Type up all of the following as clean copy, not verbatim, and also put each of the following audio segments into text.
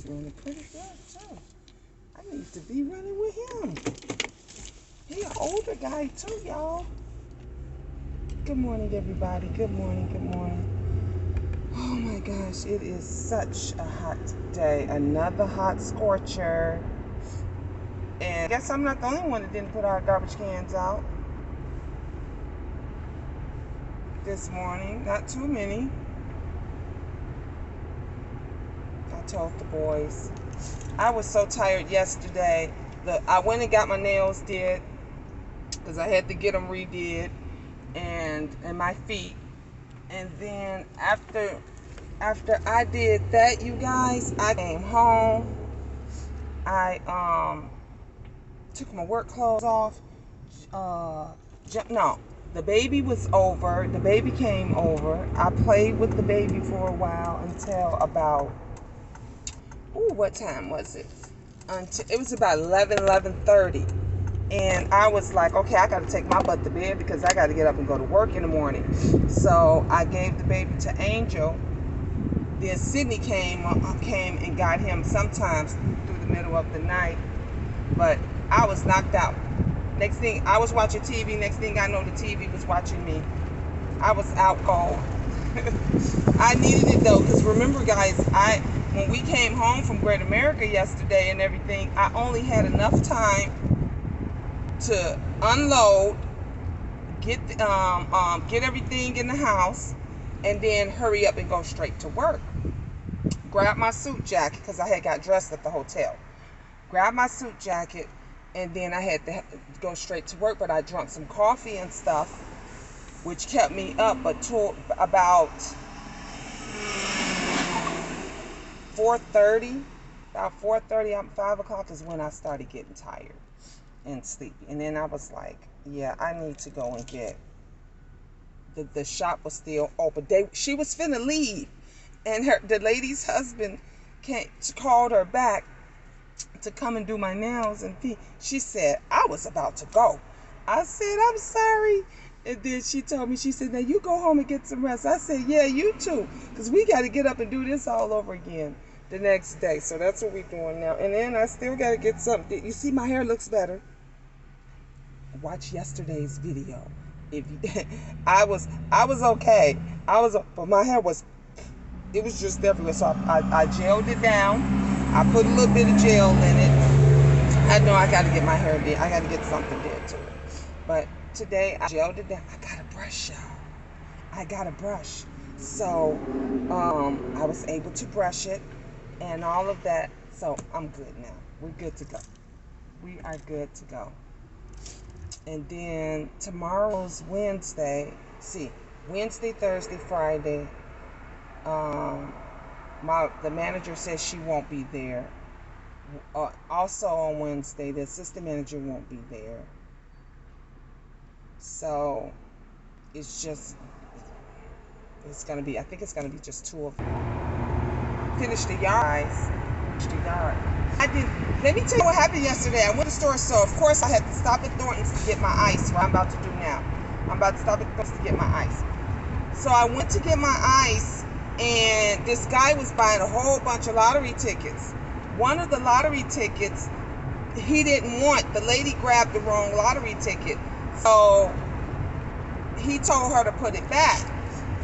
running pretty good too. I need to be running with him. He an older guy too, y'all. Good morning, everybody. Good morning, good morning. Oh my gosh, it is such a hot day. Another hot scorcher. And I guess I'm not the only one that didn't put our garbage cans out this morning. Not too many. I told the boys. I was so tired yesterday. I went and got my nails did because I had to get them redid, and my feet. And then after I did that, you guys, I came home. I took my work clothes off. No, the baby was over. The baby came over. I played with the baby for a while until about, what time was it? Until it was about 11:30. And I was like, okay, I got to take my butt to bed because I got to get up and go to work in the morning. So I gave the baby to Angel. Then Sydney came and got him sometimes through the middle of the night. But I was knocked out. Next thing, I was watching TV. Next thing I know, the TV was watching me. I was out cold. I needed it though, because remember, guys, when we came home from Great America yesterday and everything, I only had enough time to unload, get everything in the house, and then hurry up and go straight to work. Grab my suit jacket because I had got dressed at the hotel. Grab my suit jacket, and then I had to go straight to work. But I drank some coffee and stuff, which kept me up. But till about 4:30, 5 o'clock is when I started getting tired and sleepy. And then I was like, yeah, I need to go and get the shop was still open. She was finna leave, and the lady's husband called her back to come and do my nails and feet. She said I was about to go. I said, I'm sorry. And then she told me, she said, now you go home and get some rest. I said, yeah, you too, because we got to get up and do this all over again the next day. So that's what we're doing now. And then I still got to get something. You see, my hair looks better. Watch yesterday's video. If you, I was okay. But my hair was just everywhere. So I gelled it down. I put a little bit of gel in it. I know I got to get my hair did. I got to get something did to it. But today I gelled it down. I got a brush, y'all. I got a brush. So I was able to brush it and all of that. So I'm good now. We're good to go. We are good to go. And then tomorrow's Wednesday. See, Wednesday, Thursday, Friday. The manager says she won't be there. Also on Wednesday, the assistant manager won't be there. So it's gonna be. I think it's gonna be just two of them. Finish the yard, guys. Finish the yard. Let me tell you what happened yesterday. I went to the store, so of course I had to stop at Thornton's to get my ice. What I'm about to do now. I'm about to stop at Thornton's to get my ice. So I went to get my ice, and this guy was buying a whole bunch of lottery tickets. One of the lottery tickets he didn't want. The lady grabbed the wrong lottery ticket. So he told her to put it back.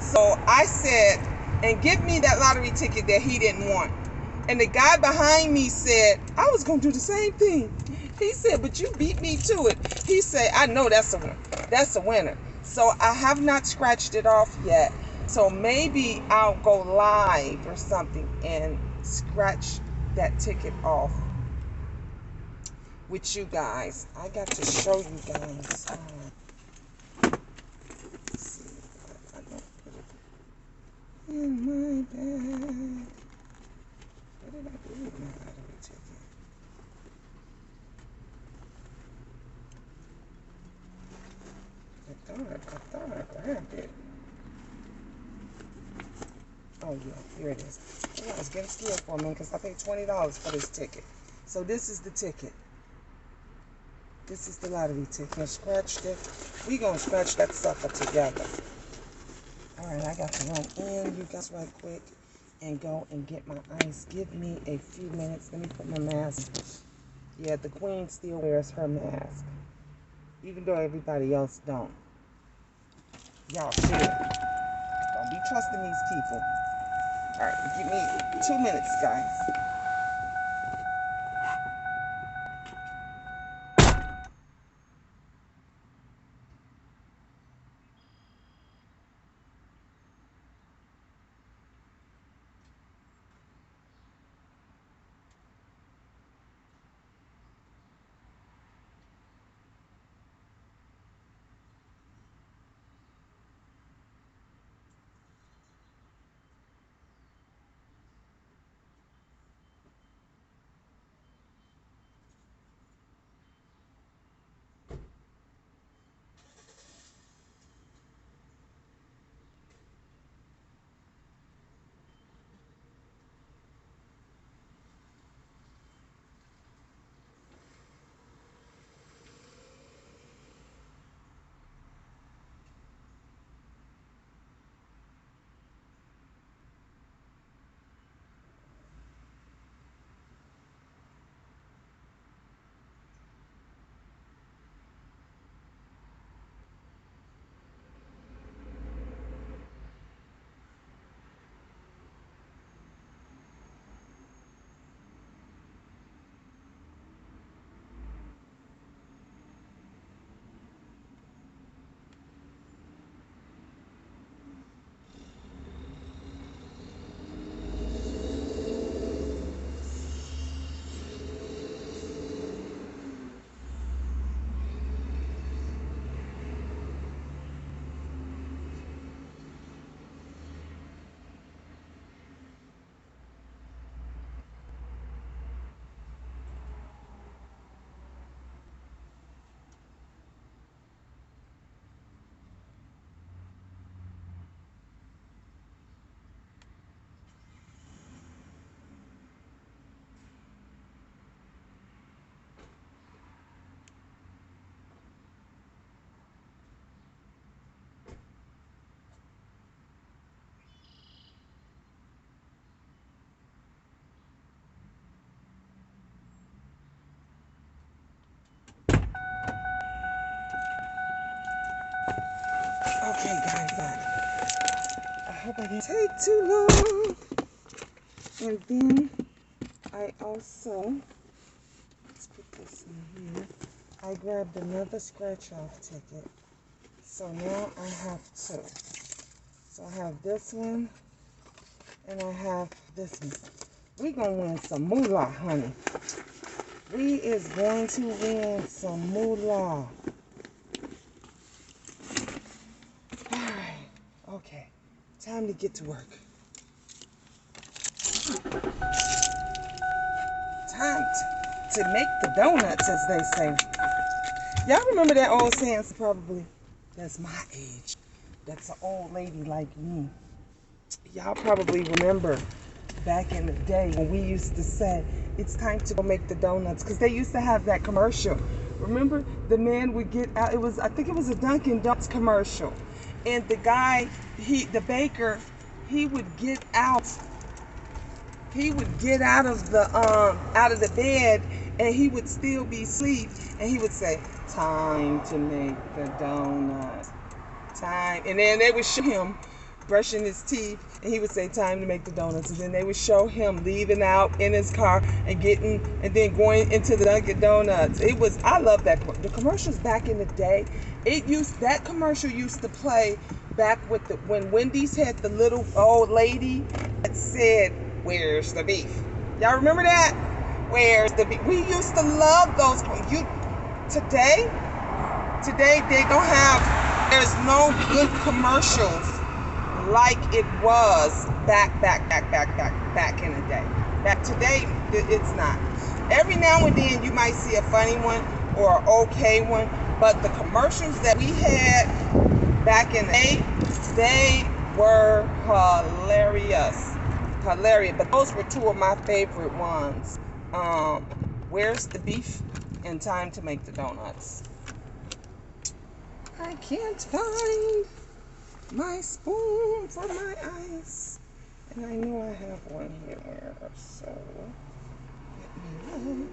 So I said, and give me that lottery ticket that he didn't want. And the guy behind me said, I was going to do the same thing. He said, but you beat me to it. He said, I know that's a winner. So I have not scratched it off yet. So maybe I'll go live or something and scratch that ticket off with you guys. I got to show you guys. Let's see if I don't put it in my bag. What did I do with my lottery ticket? I thought I grabbed it. Oh yeah, here it is. I was getting scared for a minute because I paid $20 for this ticket. So this is the ticket. This is the lottery ticket. I scratched it. We gonna scratch that sucker together. All right, I got to run in, you guys, right quick, and go and get my ice. Give me a few minutes. Let me put my mask. Yeah, the queen still wears her mask, even though everybody else don't. Y'all should. Don't be trusting these people. All right, give me 2 minutes, guys. Okay, guys, I hope I didn't take too long. And then I also, let's put this in here. I grabbed another scratch off ticket. So now I have two. So I have this one and I have this one. We're going to win some moolah, honey. We is going to win some moolah. Alright, okay. Time to get to work. Time to make the donuts, as they say. Y'all remember that old saying? Probably. That's my age. That's an old lady like me. Y'all probably remember back in the day when we used to say, it's time to go make the donuts. Because they used to have that commercial. Remember? The man would get out. I think it was a Dunkin' Donuts commercial. And the guy, the baker, he would get out. He would get out of the bed, and he would still be asleep, and he would say, "Time to make the donuts. Time." And then they would show him brushing his teeth, and he would say, "Time to make the donuts." And then they would show him leaving out in his car and then going into the Dunkin' Donuts. I love that. The commercials back in the day, that commercial used to play back when Wendy's had the little old lady that said, "Where's the beef?" Y'all remember that? Where's the beef? We used to love those. Today they don't have. There's no good commercials like it was back in the day. Today, it's not. Every now and then you might see a funny one or an okay one, but the commercials that we had back in the day, they were hilarious. But those were two of my favorite ones. Where's the beef? And Time to Make the Donuts. I can't find my spoon for my ice. And I know I have one here, so let me know.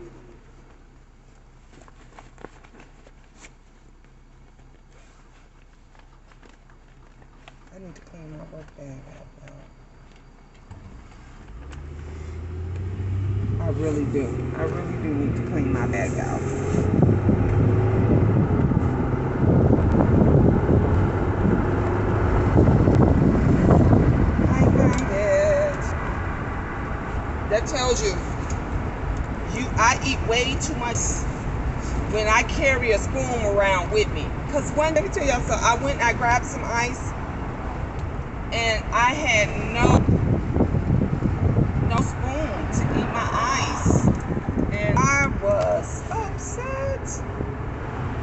I need to clean my work bag out now. I really do. I really do need to clean my bag out. I found it. That tells you, I eat way too much when I carry a spoon around with me. Because let me tell y'all something. I went and I grabbed some ice. And I had no spoon to eat my ice. And I was upset.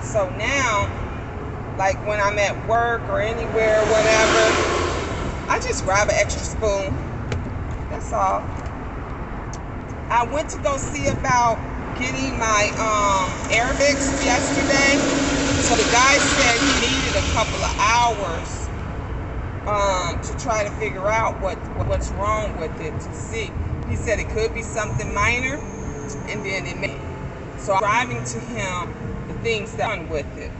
So now, like when I'm at work or anywhere, whatever, I just grab an extra spoon. That's all. I went to go see about getting my Arabics yesterday. So the guy said he needed a couple of hours to try to figure out what's wrong with it, to see. He said it could be something minor, and then it may. So I'm driving to him the things that done with it.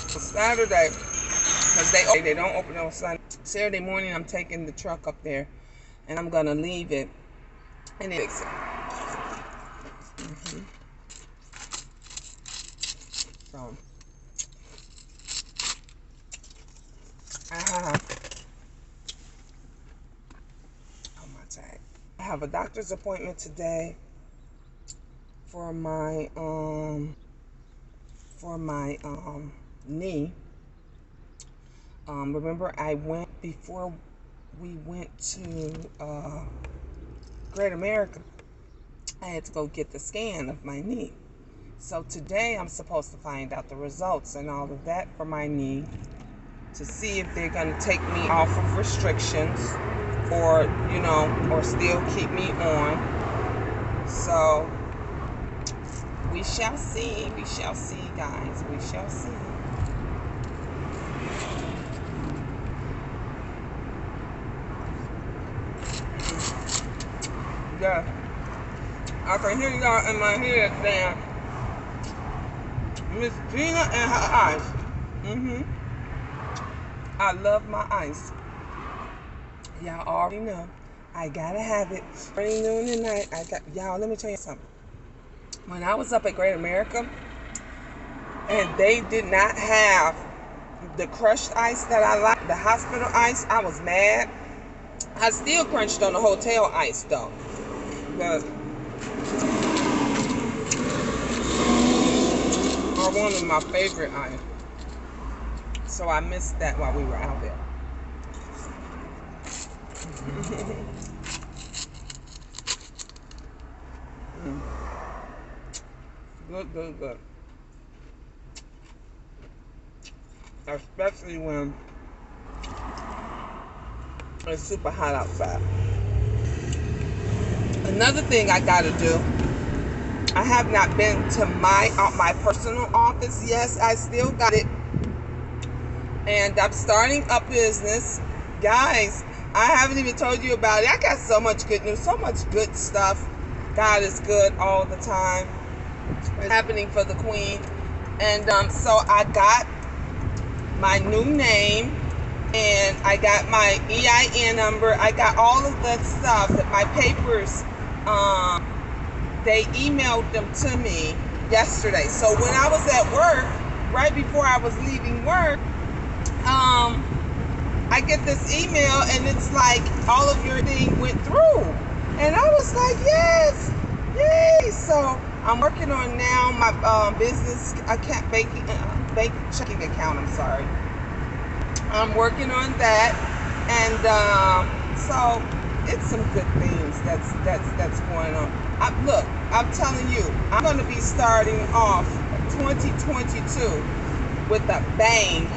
So Saturday, because they don't open on Sunday. Saturday morning, I'm taking the truck up there, and I'm gonna leave it and fix it. So I have a doctor's appointment today for my knee. Remember I went before we went to Great America. I had to go get the scan of my knee. So today I'm supposed to find out the results and all of that for my knee, to see if they're going to take me off of restrictions or, or still keep me on. So we shall see. We shall see, guys. We shall see. Yeah. I can hear y'all in my head saying, Miss Gina and her ice. I love my ice. Y'all already know. I gotta have it. Morning, noon, and night. Y'all, let me tell you something. When I was up at Great America, and they did not have the crushed ice that I like, the hospital ice, I was mad. I still crunched on the hotel ice though. But are one of my favorite ice. So I missed that while we were out there. Good. Especially when it's super hot outside. Another thing I gotta do, I have not been to my personal office. Yes, I still got it. And I'm starting a business. Guys, I haven't even told you about it. I got so much good news, so much good stuff. God is good all the time. It's happening for the Queen. And so I got my new name, and I got my EIN number. I got all of that stuff, that my papers, they emailed them to me yesterday. So when I was at work, right before I was leaving work, I get this email, and it's like, all of your thing went through. And I was like, yes, yay. So I'm working on now my business account, checking account, I'm sorry. I'm working on that, and so it's some good things that's going on. Look, I'm telling you, I'm going to be starting off 2022 with a bang.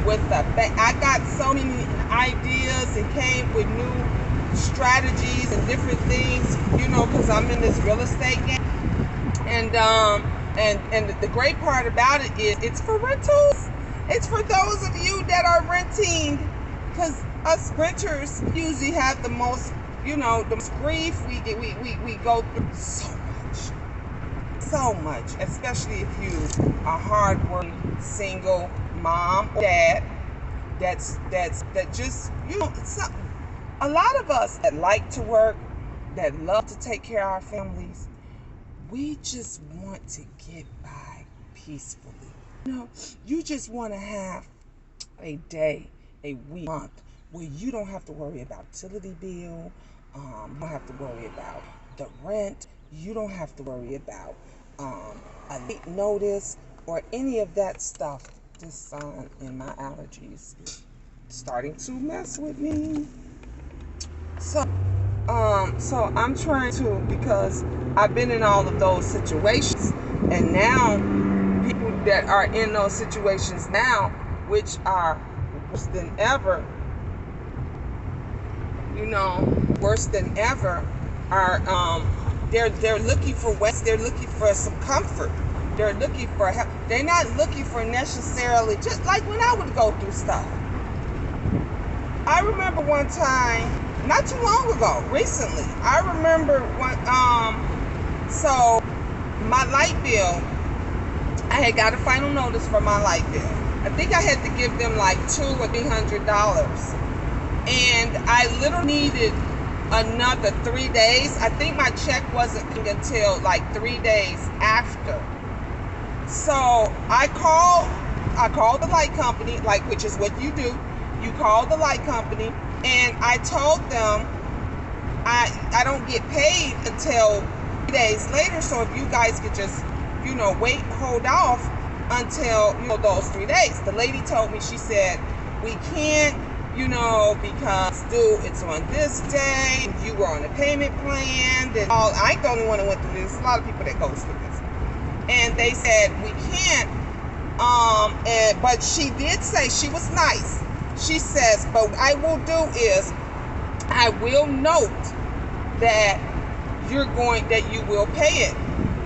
I got so many ideas and came with new strategies and different things, because I'm in this real estate game. And the great part about it is it's for rentals. It's for those of you that are renting, because us sprinters usually have the most, the most grief. We go through so much, especially if you are hardworking single mom or dad. That just, a lot of us that like to work, that love to take care of our families, we just want to get by peacefully. You just want to have a day, a week, month where you don't have to worry about utility bill, you don't have to worry about the rent, you don't have to worry about a late notice or any of that stuff. This sun and my allergies is starting to mess with me. So I'm trying to, because I've been in all of those situations, and now people that are in those situations now, which are worse than ever, worse than ever, are they're looking for ways, they're looking for some comfort, they're looking for help. They're not looking for necessarily, just like when I would go through stuff. I remember one time, not too long ago, recently, I remember so my light bill, I had got a final notice for my light bill. I think I had to give them like $200 or $300. And I literally needed another 3 days. I think my check wasn't until like 3 days after. So I called the light company, which is what you do. You call the light company, and I told them I don't get paid until 3 days later. So if you guys could just, hold off until, those 3 days. The lady told me, she said, we can't, because it's on this day, and you were on a payment plan, and I ain't the only one that went through this. There's a lot of people that goes through this. And they said, we can't, but she did say, she was nice. She says, but what I will do is, I will note that you will pay it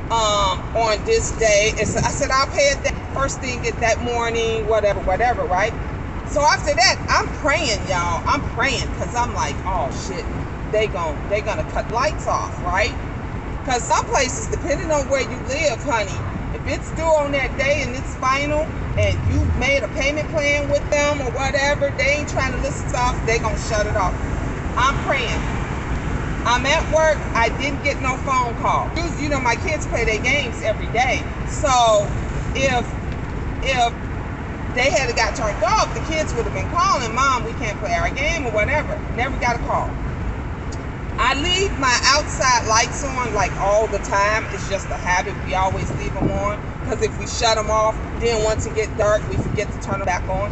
on this day. I said, I'll pay it that first thing that morning, whatever, right? So after that, I'm praying, y'all. I'm praying, because I'm like, oh shit, they're gonna cut lights off, right? Because some places, depending on where you live, honey, if it's due on that day and it's final, and you made a payment plan with them or whatever, they ain't trying to listen to us, they gonna shut it off. I'm praying. I'm at work, I didn't get no phone call. My kids play their games every day. So if they had got turned off, the kids would have been calling, Mom, we can't play our game or whatever. Never got a call. I leave my outside lights on like all the time. It's just a habit. We always leave them on, because if we shut them off, then once it get dark, we forget to turn them back on.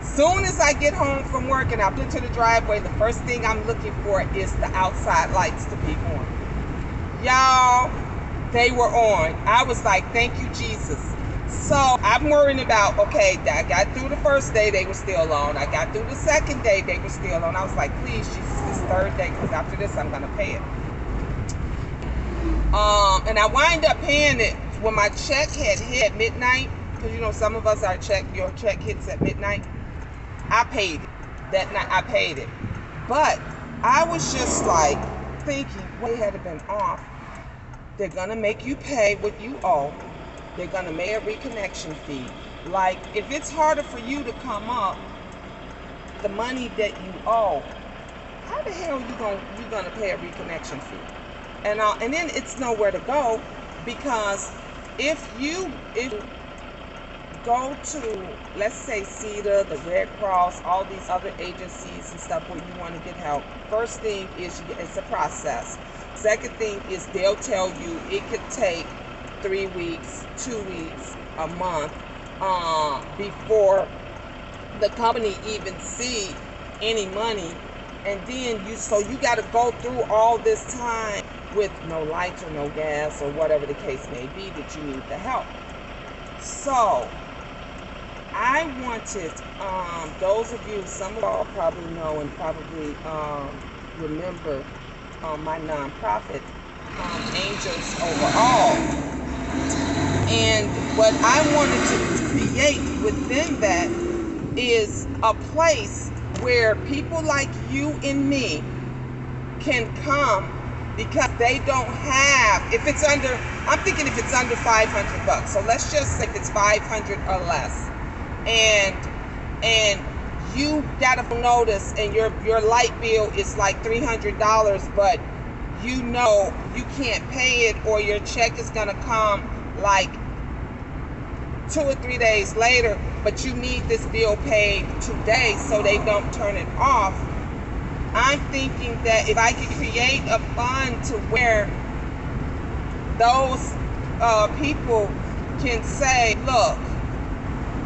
Soon as I get home from work and I put to the driveway, the first thing I'm looking for is the outside lights to be on. Y'all, they were on. I was like, thank you, Jesus. So I'm worrying about, okay, I got through the first day, they were still on. I got through the second day, they were still on. I was like, please, Jesus, this third day, because after this, I'm going to pay it. And I wind up paying it when my check had hit at midnight, because, some of us, your check hits at midnight. I paid it. That night, I paid it. But I was just like thinking, they had been off. They're going to make you pay what you owe. They're going to make a reconnection fee. Like, if it's harder for you to come up the money that you owe, how the hell you going to pay a reconnection fee? And then it's nowhere to go, because if you go to, let's say, CETA, the Red Cross, all these other agencies and stuff where you want to get help, first thing is it's a process. Second thing is they'll tell you it could take 3 weeks, 2 weeks, a month before the company even see any money. And then you got to go through all this time with no lights or no gas or whatever the case may be that you need the help. So I wanted, those of you, some of y'all probably know and probably remember my nonprofit, Angels Overall. And what I wanted to create within that is a place where people like you and me can come, because they don't have, if it's under, I'm thinking if it's under $500, so let's just say if it's 500 or less, and you got a notice and your light bill is like $300, but you know you can't pay it, or your check is gonna come like 2 or 3 days later, but you need this bill paid today so they don't turn it off. I'm thinking that if I could create a fund to where those people can say, look,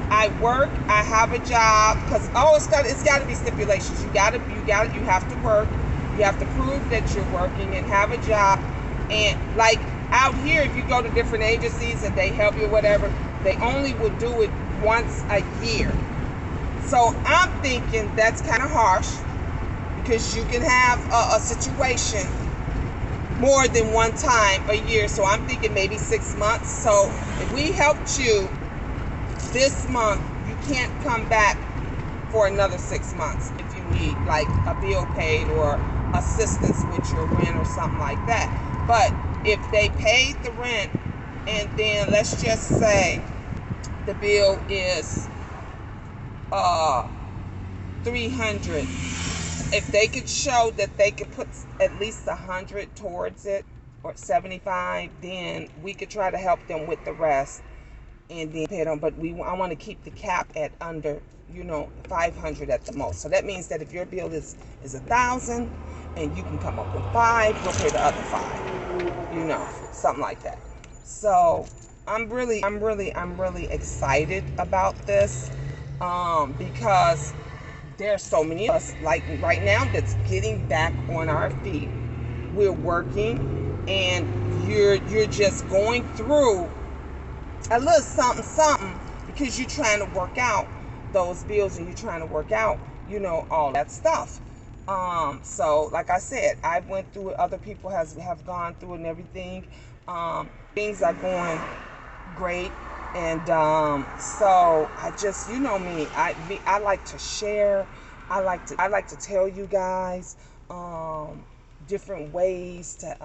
I work, I have a job, because it's got to be stipulations. You have to work, you have to prove that you're working and have a job. And like out here, if you go to different agencies and they help you or whatever, they only will do it once a year. So I'm thinking that's kind of harsh, because you can have a situation more than one time a year. So I'm thinking maybe 6 months. So if we helped you this month, you can't come back for another 6 months if you need like a bill paid or assistance with your rent or something like that. But if they paid the rent, and then let's just say the bill is $300, if they could show that they could put at least $100 towards it, or $75, then we could try to help them with the rest and then pay them. But I want to keep the cap at under, $500 at the most. So that means that if your bill is $1,000 and you can come up with $5, we'll pay the other $5, something like that. So I'm really excited about this, because there's so many of us, like right now, that's getting back on our feet. We're working, and you're just going through a little something because you're trying to work out those bills, and you're trying to work out, all that stuff. So like I said, I went through it. Other people have gone through it and everything. Things are going great. And so I just, me, I like to share. I like to tell you guys different ways to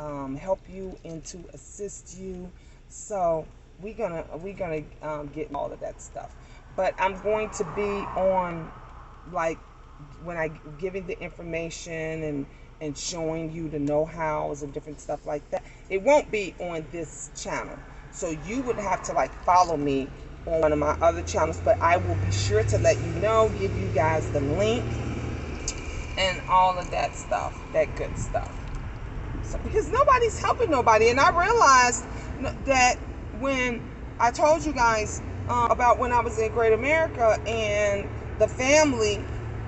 help you and to assist you. So we're gonna get all of that stuff. But I'm going to be on, like, when I giving the information and showing you the know-hows and different stuff like that. It won't be on this channel. So you would have to like follow me on one of my other channels, but I will be sure to let you know, give you guys the link and all of that stuff, that good stuff. So because nobody's helping nobody, and I realized that when I told you guys about when I was in Great America and the family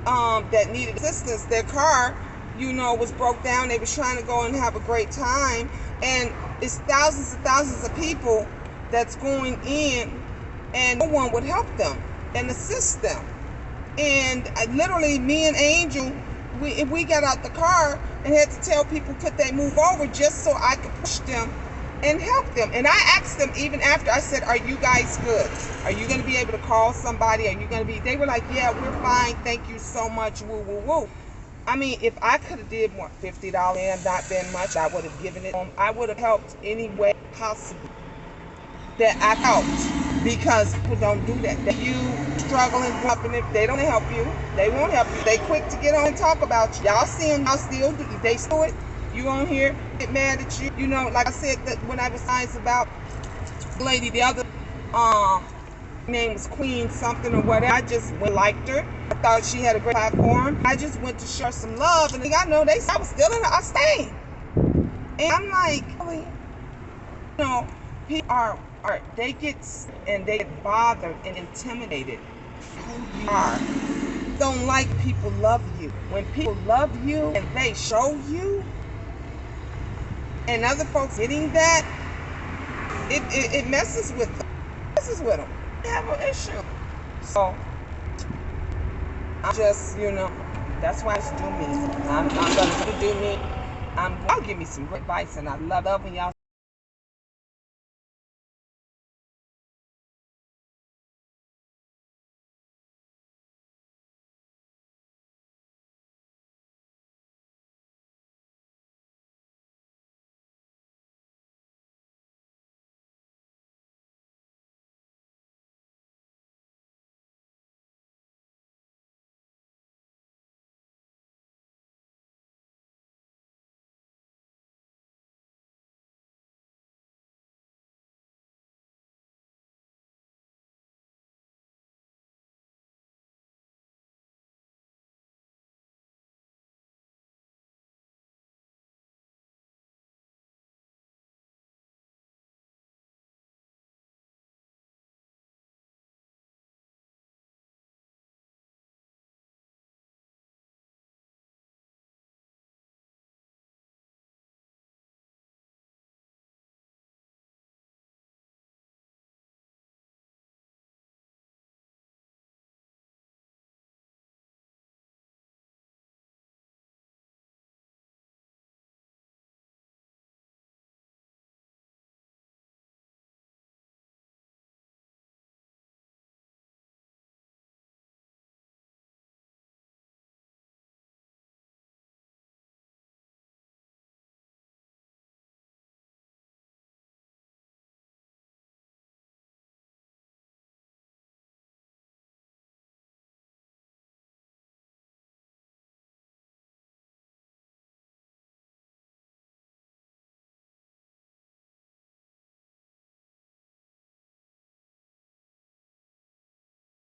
that needed assistance, their car, was broke down. They was trying to go and have a great time, and it's thousands and thousands of people that's going in, and no one would help them and assist them. And literally, me and Angel, we got out the car and had to tell people could they move over just so I could push them and help them. And I asked them even after, I said, are you guys good? Are you going to be able to call somebody? Are you going to be? They were like, yeah, we're fine. Thank you so much. Woo, woo, woo. I mean, if I could have did more, $50 and not been much, I would have given it. I would have helped any way possible that I helped, because people don't do that. If you struggling, helping, if they don't help you, they won't help you. They quick to get on and talk about you. Y'all see them, y'all still do. They still it. You on here, get mad at you. Like I said, that when I was nice about the lady, the other name was Queen something or whatever. I just liked her. I thought she had a great platform. I just went to show some love, and I know I was still in our stain. And I'm like, really? People are they get bothered and intimidated who you are. Don't like people love you. When people love you and they show you, and other folks getting that, it messes with them. They have an issue. So I'm just, that's why I just do me. I'm gonna do me. I'll give me some great advice, and I love when y'all